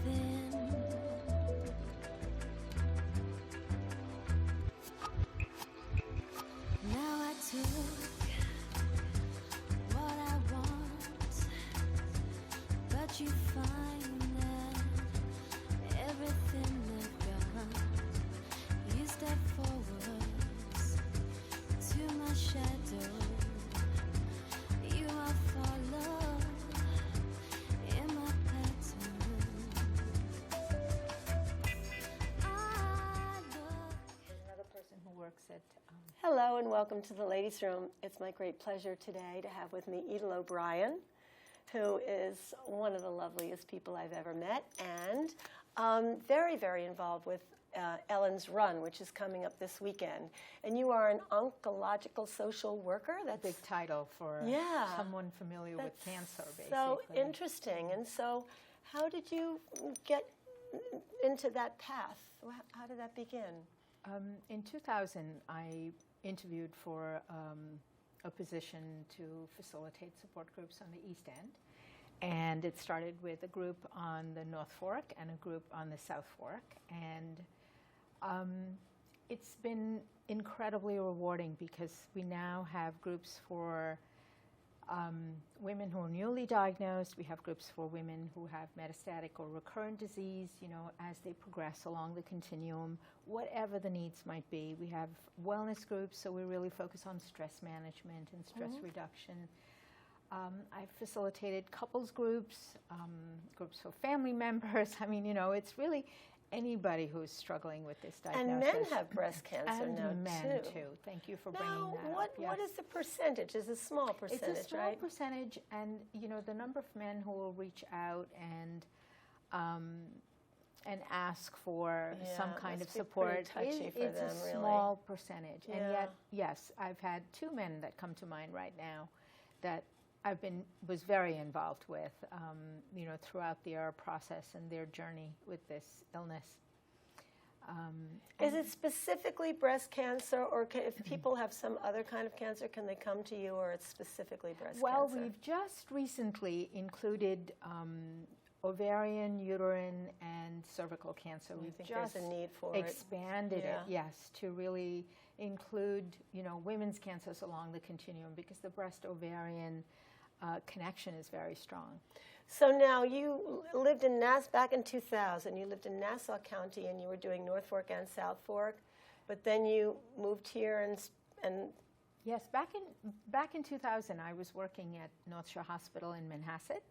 within. Now I took what I want, but you find that everything they've got. You step forwards to my shadow. You are follow in my pattern. I look. Another person who works at Hello and welcome to the Ladies' Room. It's my great pleasure today to have with me Edyle O'Brien, who is one of the loveliest people I've ever met, and very, very involved with Ellen's Run, which is coming up this weekend. And you are an oncological social worker. That's big title for someone familiar with cancer, basically. So interesting. And so how did you get into that path? How did that begin? In 2000, I interviewed for a position to facilitate support groups on the East End. And it started with a group on the North Fork and a group on the South Fork. And it's been incredibly rewarding because we now have groups for women who are newly diagnosed. We have groups for women who have metastatic or recurrent disease, you know, as they progress along the continuum, whatever the needs might be. We have wellness groups, so we really focus on stress management and stress reduction. I've facilitated couples groups, groups for family members. I mean, you know, it's really anybody who's struggling with this diagnosis. And men have breast cancer and now, men too. Thank you for bringing that up. What is the percentage? It's a small percentage, right? It's a small percentage, and you know, the number of men who will reach out and ask for some kind of support it's a small percentage. And yet, yes, I've had 2 men that come to mind right now that was very involved with, you know, throughout their process and their journey with this illness. Is it specifically breast cancer, or if people have some other kind of cancer, can they come to you, or it's specifically breast cancer? Well, we've just recently included ovarian, uterine, and cervical cancer. I We've think just there's a need for expanded it, yes, to really include, you know, women's cancers along the continuum, because the breast-ovarian connection is very strong. So now you lived in back in 2000, you lived in Nassau County, and you were doing North Fork and South Fork, but then you moved here and Yes, back in 2000, I was working at North Shore Hospital in Manhasset,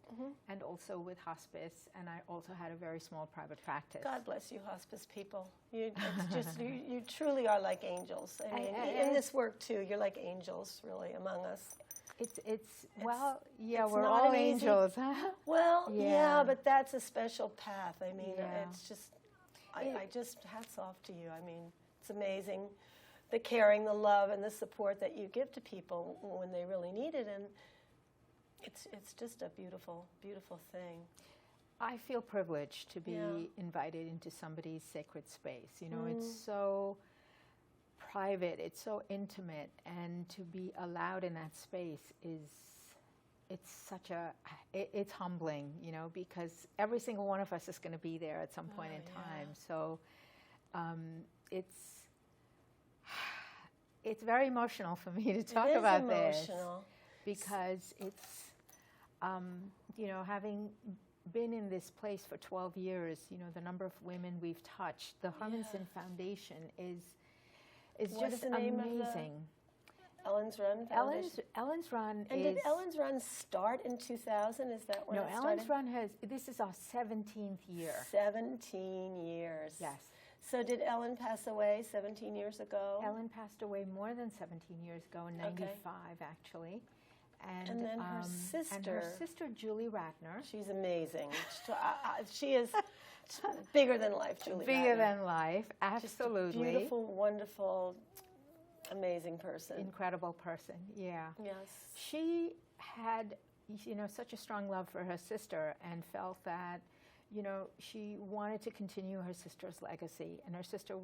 and also with hospice, and I also had a very small private practice. God bless you, hospice people. It's just you truly are like angels. I mean, in this work too, you're like angels, really, among us. Well, yeah, we're all angels, huh? Well, yeah, but that's a special path. I mean, it's just, I just hats off to you. I mean, it's amazing, the caring, the love, and the support that you give to people when they really need it, and it's just a beautiful, beautiful thing. I feel privileged to be invited into somebody's sacred space. You know, it's so private, it's so intimate, and to be allowed in that space it's humbling, you know, because every single one of us is going to be there at some point in time. So it's very emotional for me to talk about this, because it's, you know, having been in this place for 12 years, you know, the number of women we've touched, the Hermanson Foundation is just amazing. Ellen's Run Foundation? Ellen's Run and did Ellen's Run start in 2000? Is that when it started? No, Ellen's Run this is our 17th year. 17 years. Yes. So did Ellen pass away 17 years ago? Ellen passed away more than 17 years ago, in 95 actually. And then her sister, Julie Ratner. She's amazing. She is bigger than life, Julie Ratner. Bigger than life, absolutely. Just a beautiful, wonderful, amazing person. Incredible person, yeah. Yes. She had, you know, such a strong love for her sister, and felt that, you know, she wanted to continue her sister's legacy. And her sister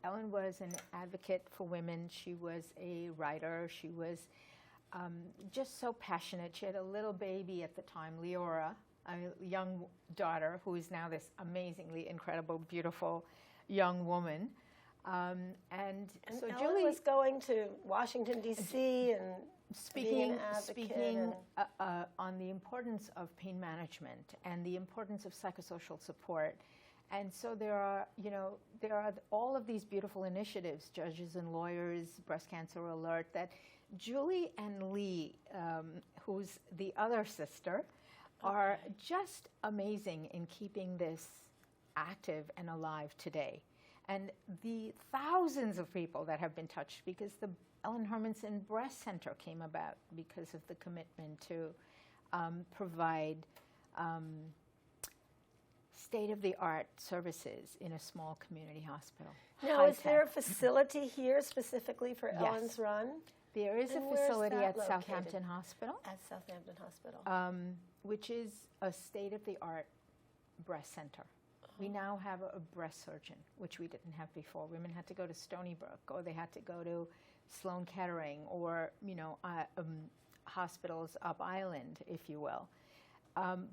Ellen was an advocate for women. She was a writer. She was just so passionate. She had a little baby at the time, Leora, a young daughter who is now this amazingly incredible, beautiful young woman. And so Ellen Julie was going to Washington, D.C. and being an advocate speaking on the importance of pain management and the importance of psychosocial support. And so there are all of these beautiful initiatives, Judges and Lawyers, Breast Cancer Alert, that Julie and Lee, who's the other sister, are just amazing in keeping this active and alive today. And the thousands of people that have been touched, because the Ellen Hermanson Breast Center came about because of the commitment to provide state-of-the-art services in a small community hospital. Now, is there a High-tech. facility here specifically for Yes. Ellen's Run? There is a And where's facility that at located? Southampton Hospital, At Southampton Hospital. which is a state-of-the-art breast center. We now have a breast surgeon, which we didn't have before. Women had to go to Stony Brook, or they had to go to Sloan Kettering, or hospitals up island, if you will.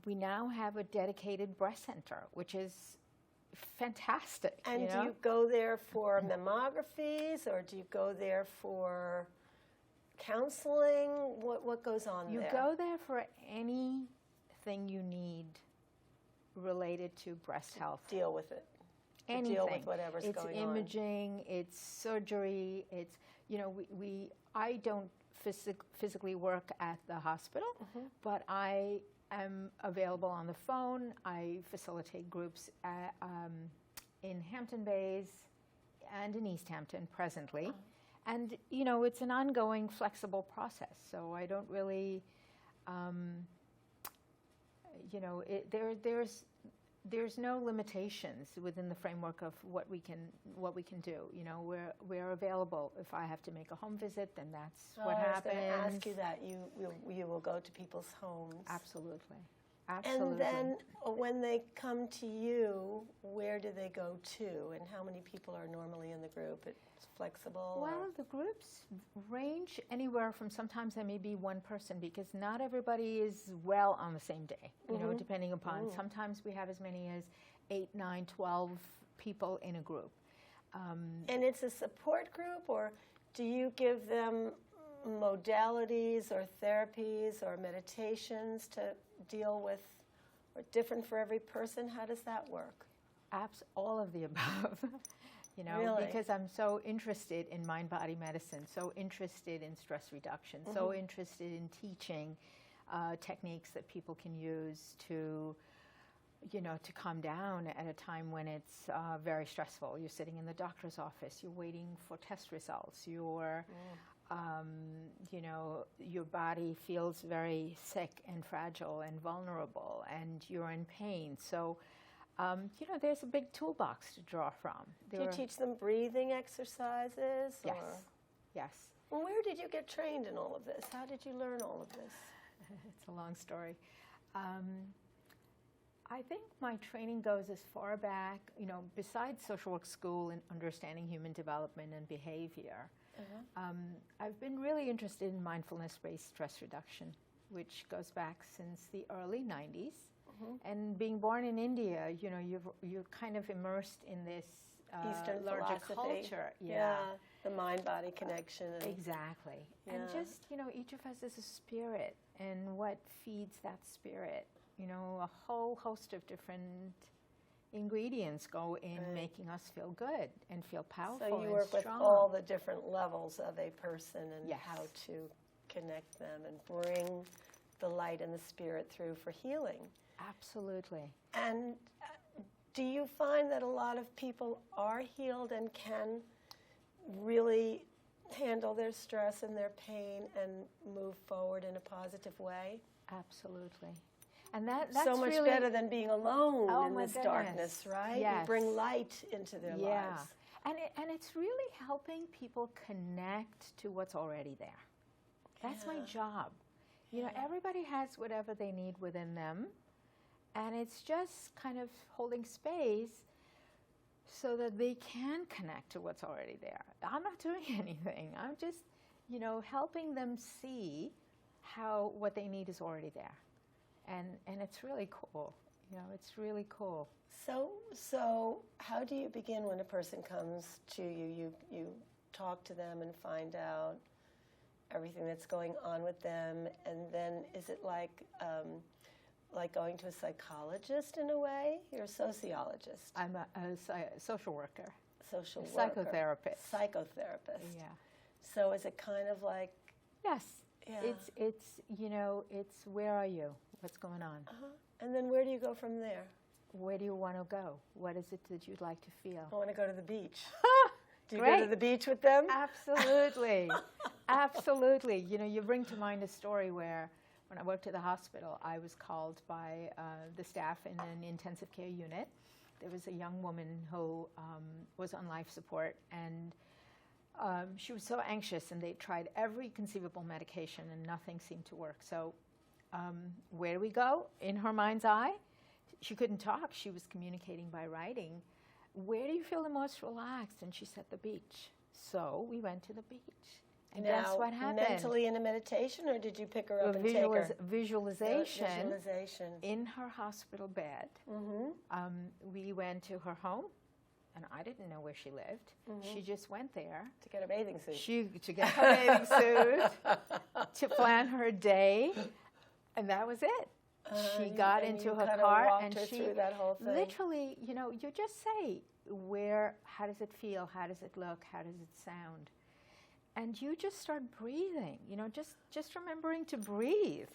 We now have a dedicated breast center, which is fantastic. And you do know? you go there for mammographies, or do you go there for counseling? What goes on You there? go there for anything you need related to breast health. Deal with it. To Anything. deal with whatever's it's going imaging, it's surgery, it's, I don't physically work at the hospital, but I am available on the phone. I facilitate groups in Hampton Bays and in East Hampton presently. And, it's an ongoing, flexible process. So I don't really, there's no limitations within the framework of what we can do. We're available. If I have to make a home visit, then that's what happens. I was going to ask you that. You will go to people's homes. Absolutely. And then when they come to you, where do they go to, and how many people are normally in the group? It's flexible? Well, the groups range anywhere from, sometimes there may be one person, because not everybody is well on the same day, depending upon. Sometimes we have as many as 8, 9, 12 people in a group. And it's a support group, or do you give them modalities or therapies or meditations to deal with, or different for every person? How does that work? All of the above. Really? Because I'm so interested in mind-body medicine, so interested in stress reduction, so interested in teaching techniques that people can use to calm down at a time when it's very stressful. You're sitting in the doctor's office, you're waiting for test results, your body feels very sick and fragile and vulnerable, and you're in pain. So, there's a big toolbox to draw from. Do you teach them breathing exercises? Yes, Or? yes. Well, where did you get trained in all of this? How did you learn all of this? It's a long story. I think my training goes as far back, besides social work school and understanding human development and behavior. I've been really interested in mindfulness-based stress reduction, which goes back since the early 90s. And being born in India, you're kind of immersed in this Eastern larger philosophy. culture. The mind-body connection. And Exactly. Yeah. And just, each of us is a spirit, and what feeds that spirit? A whole host of different ingredients go in making us feel good and feel powerful So you and work strong. with all the different levels of a person and Yes. how to connect them and bring the light and the spirit through for healing. Absolutely. And do you find that a lot of people are healed and can really handle their stress and their pain and move forward in a positive way? Absolutely. And that's so much really, better than being alone Oh, in my this goodness. darkness, right? Yes. You bring light into their lives. And it's really helping people connect to what's already there. That's my job. Everybody has whatever they need within them, and it's just kind of holding space so that they can connect to what's already there. I'm not doing anything. I'm just, helping them see how what they need is already there. and it's really cool. It's really cool. So how do you begin when a person comes to you? You talk to them and find out everything that's going on with them, and then is it like going to a psychologist in a way? You're a sociologist. I'm a social worker. Social A worker. psychotherapist. Psychotherapist. Yeah. So is it kind of like... Yes. Yeah. It's where are you? What's going on? And then where do you go from there? Where do you want to go? What is it that you'd like to feel? I want to go to the beach. Do you Great. go to the beach with them? Absolutely. Absolutely. You bring to mind a story where when I worked at the hospital, I was called by the staff in an intensive care unit. There was a young woman who was on life support, and she was so anxious, and they tried every conceivable medication, and nothing seemed to work. So where do we go? In her mind's eye, she couldn't talk. She was communicating by writing. Where do you feel the most relaxed? And she said, the beach. So we went to the beach. And now, guess what happened? Mentally in a meditation, or did you pick her up and take her? Visualization. Visualization. In her hospital bed. We went to her home, and I didn't know where she lived. She just went there. To get a bathing suit. To get her bathing suit, to plan her day, and that was it. She got into her car, and she through that whole thing. Literally, you just say, how does it feel? How does it look? How does it sound? And you just start breathing, just remembering to breathe,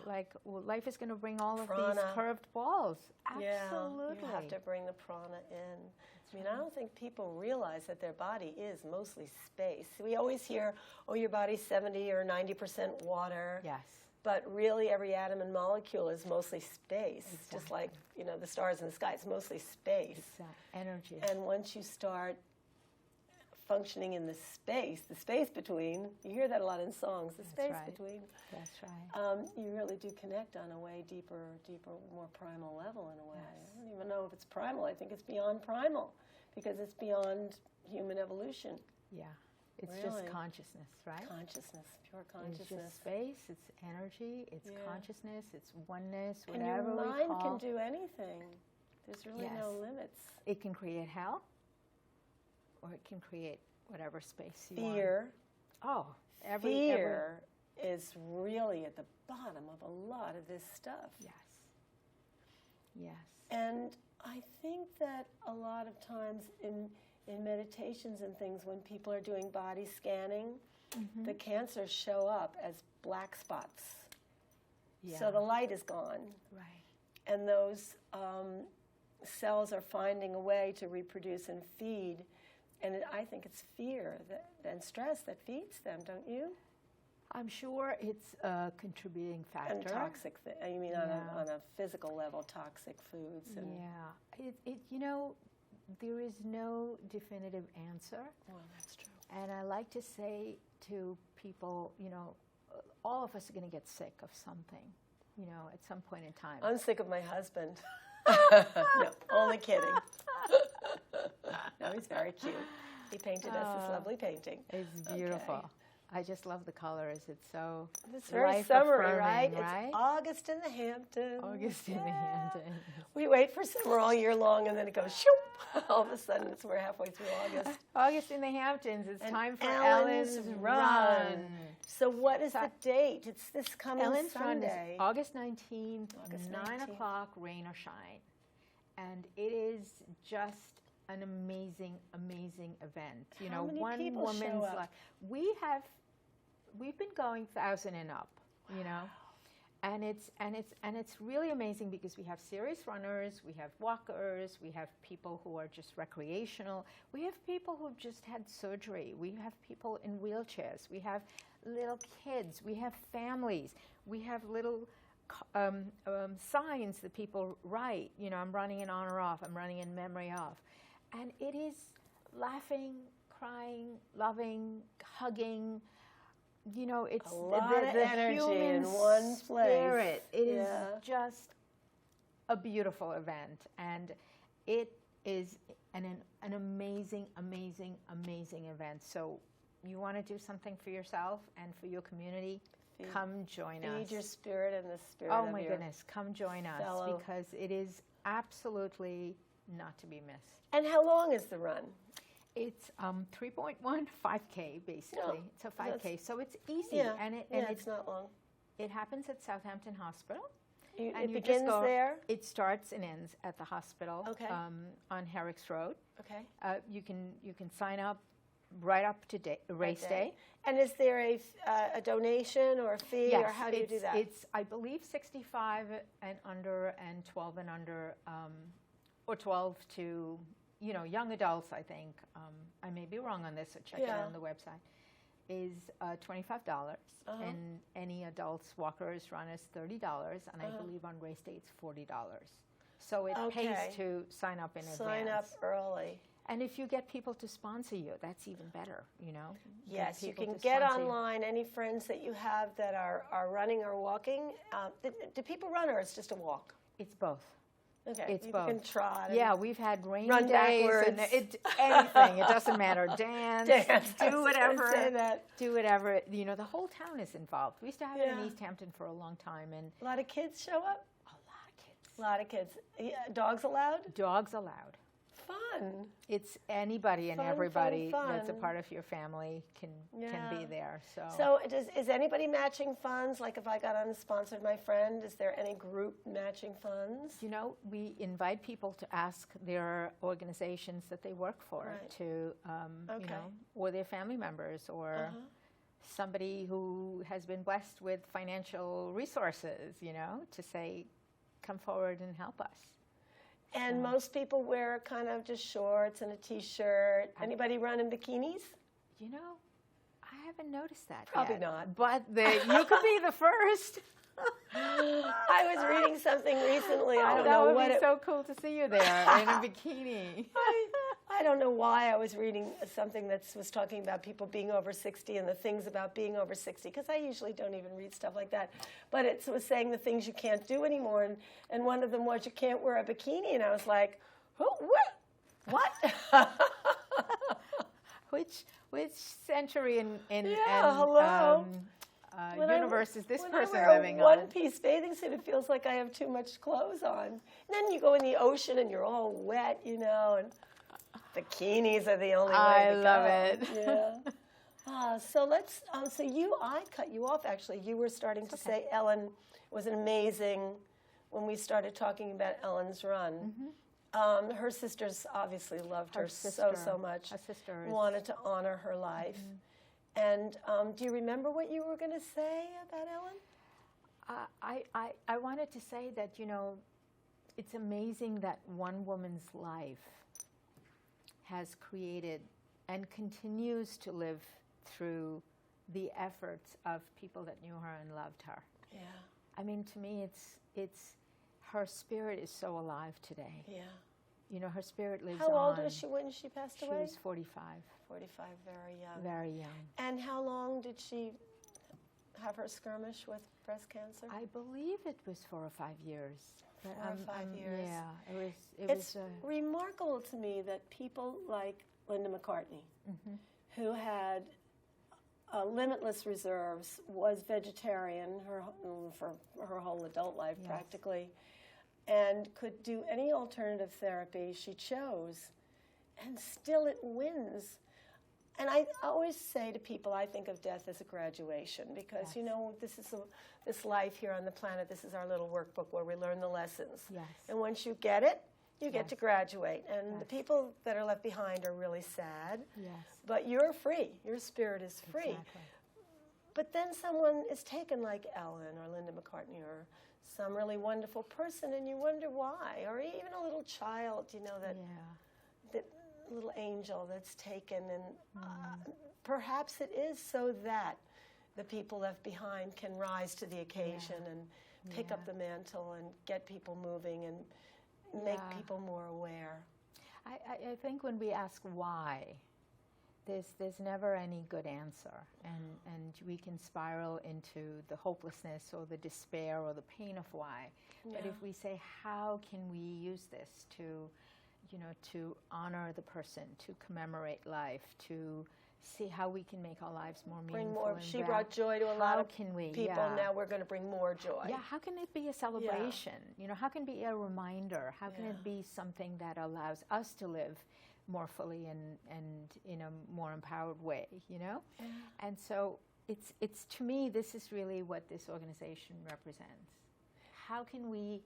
like life is going to bring all of these curved balls. Absolutely. Yeah, you have to bring the prana in. I don't think people realize that their body is mostly space. We always hear, your body's 70 or 90% water. Yes. But really every atom and molecule is mostly space. Exactly. Just like, the stars in the sky, it's mostly space. Energy. And once you start functioning in the space between, you hear that a lot in songs, the space between. That's right. You really do connect on a way deeper, more primal level in a way. Yes. I don't even know if it's primal. I think it's beyond primal because it's beyond human evolution. Yeah. It's Really? just consciousness, right? Consciousness, pure It's consciousness. just space, it's energy, it's consciousness, it's oneness, And whatever your we mind call. can do anything. There's really no limits. It can create hell, or it can create whatever space you want. Fear. Oh, Fear is really at the bottom of a lot of this stuff. Yes. Yes. And I think that a lot of times in meditations and things, when people are doing body scanning, the cancers show up as black spots. Yeah. So the light is gone. Right. And those cells are finding a way to reproduce and feed. And I think it's fear and stress that feeds them, don't you? I'm sure it's a contributing factor. And toxic, on a physical level, toxic foods. And there is no definitive answer. Well, that's true. And I like to say to people, all of us are going to get sick of something, at some point in time. I'm sick of my husband. No, only kidding. No, he's very cute. He painted us this lovely painting. It's beautiful. Okay. I just love the colors. It's so It's very summery, right? It's August in the Hamptons. August in the Hamptons. We wait for summer all year long, and then it goes shoop. All of a sudden, we're halfway through August. August in the Hamptons. It's And time for Ellen's Ellen's Run. So what is the date? It's this coming Ellen's Run Sunday. is August 19th, August 9 19th. o'clock, rain or shine. And it is just an amazing, amazing event. How many one people woman's show up? life. We've been going 1,000 and up, and it's really amazing because we have serious runners, we have walkers, we have people who are just recreational, we have people who've just had surgery, we have people in wheelchairs, we have little kids, we have families, we have little signs that people write. I'm running in honor of, I'm running in memory of, and it is laughing, crying, loving, hugging. It's a lot the of energy human in one place. Spirit. It is Yeah. just a beautiful event, and it is an amazing, amazing, amazing event. So you want to do something for yourself and for your community? come join us. Feed your spirit and the spirit Oh of my your goodness, come join us fellow- because it is absolutely not to be missed. And how long is the run? It's 3.1 5K basically. No, It's a 5K, so it's easy, Yeah, and it's not long. it happens at Southampton Hospital. It And you just begins go- there? It starts and ends at the hospital. Okay. On Herrick's Road. Okay. You can sign up right up to race day. And is there a donation or a fee, Yes, or how do you do that? It's, I believe, 65 and under and 12 and under, or 12 to, young adults, I think. I may be wrong on this, so check it Yeah. out on the website. Is $25, and any adults walkers run is $30, and I believe on race day it's $40. So it Okay. pays to sign up in Sign up advance. early. And if you get people to sponsor you, that's even better, Yes, you people can to get sponsor you. online. Any friends that you have that are running or walking, do people run or it's just a walk? It's both. Okay, It's you both. can trot. and Yeah, we've had rainy run days backwards. and anything. It doesn't matter. Dance, Dance, I was do gonna whatever. say that. Do whatever. The whole town is involved. We used to have it Yeah. in East Hampton for a long time, and A lot of kids show up? a lot of kids. A lot of kids. Yeah, dogs allowed? Dogs allowed. Fun. It's anybody and Fun, everybody fun, that's a fun. part of your family can be Yeah. there. So is anybody matching funds? Like if I got unsponsored my friend, is there any group matching funds? We invite people to ask their organizations that they work for Right. to, Okay. or their family members or somebody who has been blessed with financial resources, to say, come forward and help us. And most people wear kind of just shorts and a t-shirt. Anybody run in bikinis? I haven't noticed that Probably yet. not. But you could be the first. I was reading something recently. I don't that know would what be it so cool to see you there in a bikini. I don't know why I was reading something that was talking about people being over 60 and the things about being over 60, because I usually don't even read stuff like that. But it was saying the things you can't do anymore, and one of them was you can't wear a bikini, and I was like, what? Which century hello. When I- universe is this when person I wear living a on? one-piece bathing suit, it feels like I have too much clothes on. And then you go in the ocean and you're all wet, and bikinis are the only way I to love go. it. Yeah. So let's. I cut you off. Actually, you were starting to say Ellen was amazing when we started talking about Ellen's run. Her sisters obviously loved her so much. Her sister is, Wanted to honor her life. And do you remember what you were going to say about Ellen? I wanted to say that, it's amazing that one woman's life has created and continues to live through the efforts of people that knew her and loved her. Yeah. I mean, to me, it's her spirit is so alive today. Yeah. Her spirit lives How on. old was she when she passed She away? was 45. 45, very young. Very young. And how long did she have her skirmish with breast cancer? I believe it was 4 or 5 years. 4 or 5 years. Yeah, it It's was. remarkable to me that people like Linda McCartney, who had limitless reserves, was vegetarian for her whole adult life practically, and could do any alternative therapy she chose, and still it wins. And I always say to people, I think of death as a graduation because, this is this life here on the planet, this is our little workbook where we learn the lessons. Yes. And once you get it, you get Yes. to graduate. And the Yes. people that are left behind are really sad. Yes. But you're free. Your spirit is free. Exactly. But then someone is taken like Ellen or Linda McCartney or some really wonderful person, and you wonder why. Or even a little child, that little angel that's taken. And perhaps it is so that the people left behind can rise to the occasion and pick up the mantle and get people moving and make people more aware. I think when we ask why, there's never any good answer, and we can spiral into the hopelessness or the despair or the pain of why. But if we say, how can we use this to honor the person, to commemorate life, to see how we can make our lives more meaningful. Bring more. and She brought joy to a lot how of can we, people. yeah. Now we're going to bring more joy. Yeah, how can it be a celebration? You know, how can it be a reminder? How can it be something that allows us to live more fully and in a more empowered way, you know? And so it's to me, this is really what this organization represents. How can we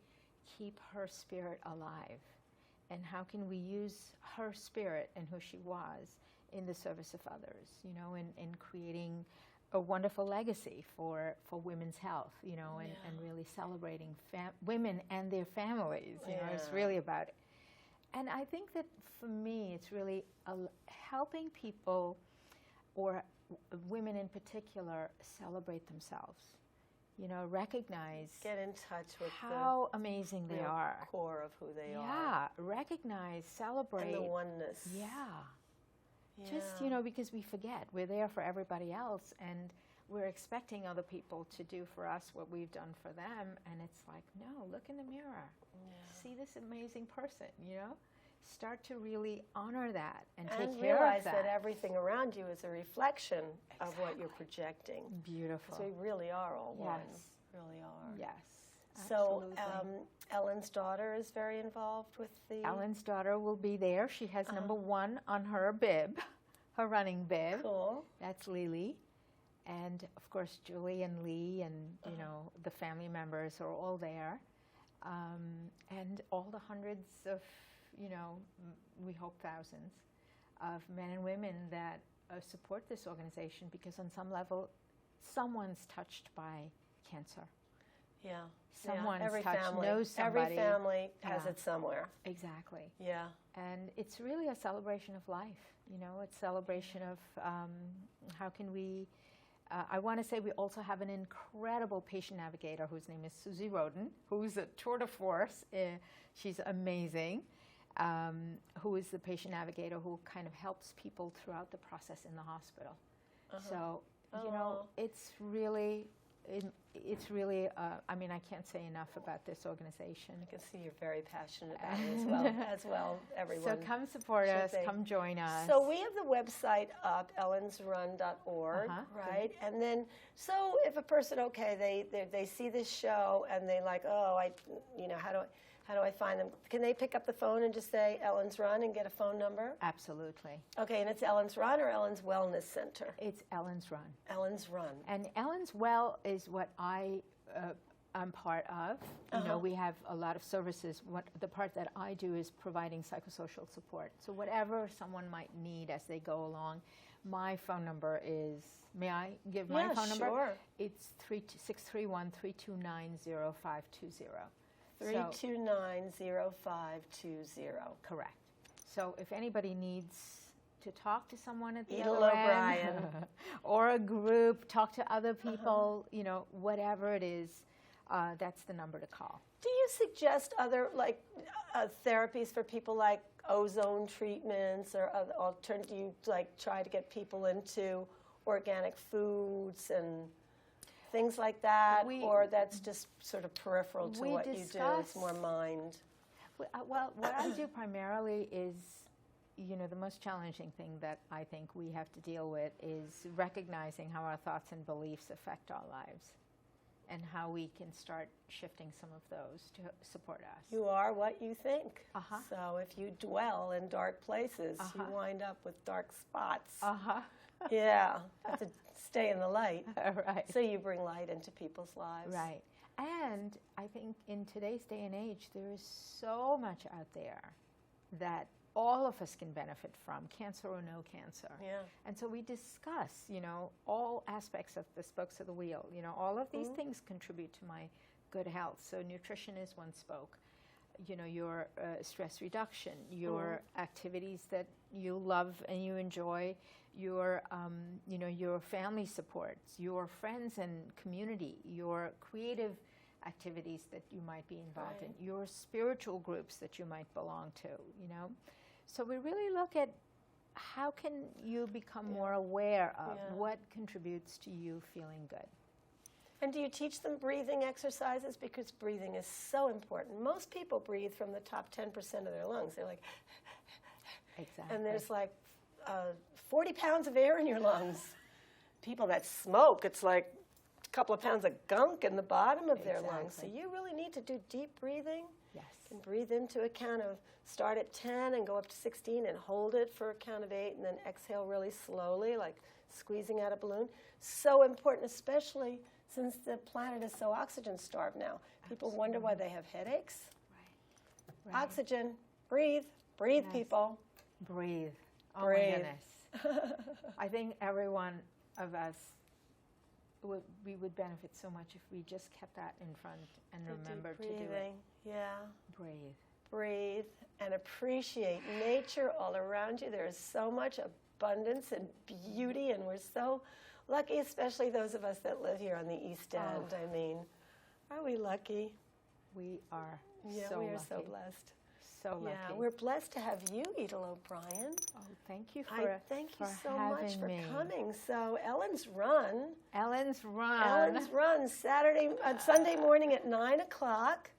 keep her spirit alive? And how can we use her spirit and who she was in the service of others, you know, in creating a wonderful legacy for women's health, you know, and really celebrating women and their families, you know, it's really about it. And I think that for me, it's really helping people, or women in particular, celebrate themselves. You know, recognize, Get in touch with how amazing the they real are. core of who they are. Yeah, recognize, celebrate. And the oneness. Yeah. Just, you know, because we forget we're there for everybody else, and we're expecting other people to do for us what we've done for them, and it's like, no, look in the mirror. See this amazing person, you know? Start to really honor that and take care realize of that. that everything around you is a reflection of what you're projecting. Beautiful. So we really are all one. Yes. Really are. Yes. So absolutely. Ellen's daughter is very involved with the... Ellen's daughter will be there. She has number 1 on her bib, her running bib. Cool. That's Lily. And of course, Julie and Lee and, you know, the family members are all there. And all the hundreds of, you know, we hope thousands of men and women that support this organization, because on some level, someone's touched by cancer. Yeah. Someone's every touched, family, knows somebody. Every family has Yeah. it somewhere. Exactly. Yeah. And it's really a celebration of life, you know, it's celebration of how can we, I want to say we also have an incredible patient navigator whose name is Susie Roden, who's a tour de force. She's amazing, who is the patient navigator who kind of helps people throughout the process in the hospital. So, you know, it's really, I mean, I can't say enough about this organization. I can see you're very passionate about it as well, everyone. So come support us, be. come join us. So we have the website up, ellensrun.org, right? And then, so if a person, they see this show and they like, how do I find them? Can they pick up the phone and just say Ellen's Run and get a phone number? Absolutely. Okay, and it's Ellen's Run or Ellen's Wellness Center? It's Ellen's Run. Ellen's Run. And Ellen's Well is what I'm part of. You know, we have a lot of services. The part that I do is providing psychosocial support. So whatever someone might need as they go along, my phone number is, may I give my phone number? Sure. It's 631-329-0520. 329-0520. Correct. So if anybody needs to talk to someone at the Edyle other end, O'Brien. or a group, talk to other people, you know, whatever it is, that's the number to call. Do you suggest other therapies for people, like ozone treatments or other alternative? Do you try to get people into organic foods and things like that, or that's just sort of peripheral to what you do? It's more mind. Well, what I do primarily is, you know, the most challenging thing that I think we have to deal with is recognizing how our thoughts and beliefs affect our lives, and how we can start shifting some of those to support us. You are what you think. So if you dwell in dark places, you wind up with dark spots. Yeah, have to stay in the light. Right. So you bring light into people's lives. Right. And I think in today's day and age, there is so much out there that all of us can benefit from, cancer or no cancer. Yeah. And so we discuss, you know, all aspects of the spokes of the wheel. You know, all of these things contribute to my good health. So nutrition is one spoke. You know, your stress reduction, your activities that you love and you enjoy, your, you know, your family supports, your friends and community, your creative activities that you might be involved in, your spiritual groups that you might belong to, you know. So we really look at how can you become more aware of what contributes to you feeling good. And do you teach them breathing exercises? Because breathing is so important. Most people breathe from the top 10% of their lungs. They're like, Exactly. and there's like 40 pounds of air in your lungs. People that smoke, it's like a couple of pounds of gunk in the bottom of their lungs. So Exactly. you really need to do deep breathing. Yes. And breathe into a count of, start at 10 and go up to 16 and hold it for a count of 8 and then exhale really slowly, like squeezing out a balloon. So important, especially since the planet is so oxygen-starved now. People wonder why they have headaches. Right. Oxygen, breathe, breathe, Yes. people. Breathe. Oh Breathe. my goodness. I think every one of us we would benefit so much if we just kept that in front and The deep remembered to do it. breathing, yeah. Breathe. Breathe and appreciate nature all around you. There is so much abundance and beauty, and we're so lucky, especially those of us that live here on the East End. I mean, are we lucky? We are Yeah, so we are lucky. so blessed. So lucky. Yeah, we're blessed to have you, Edyle O'Brien. Oh, thank you I for thank you for so much having for me. coming. So Ellen's Run. Ellen's Run. Ellen's Run, Sunday morning at 9 o'clock.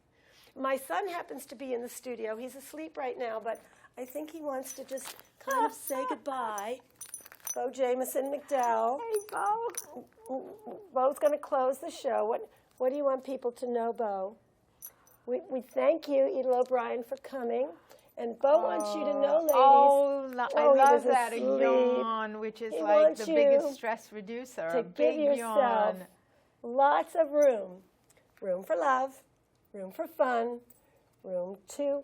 My son happens to be in the studio. He's asleep right now, but I think he wants to just kind of say goodbye. Bo Jameson McDowell. Hey, Bo. Bo's going to close the show. What do you want people to know, Bo? We thank you, Edyle O'Brien, for coming. And Bo wants you to know, ladies. I he love was that. A asleep. yawn, which is He like wants the you biggest stress reducer. to A give big yourself yawn. lots of room. Room for love, room for fun, room to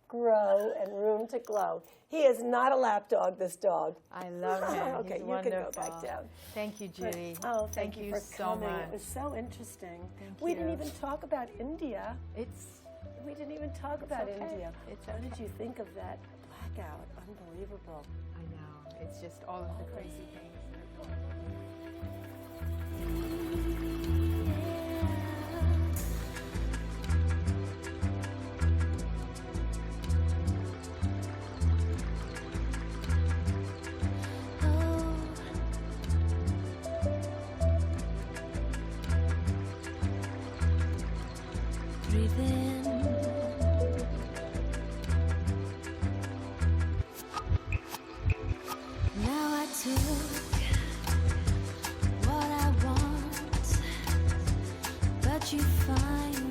grow, and room to glow. He is not a lap dog, this dog. I love him. Okay, He's you wonderful. can go back down. Thank you, But- Judy. thank you for so coming. much. It was so interesting. Thank We didn't you. even talk about India. We didn't even talk about okay. India. It's What okay. did you think of that blackout? Unbelievable. I know. It's just all of the crazy things. Breathe in. Now I took what I want, but you find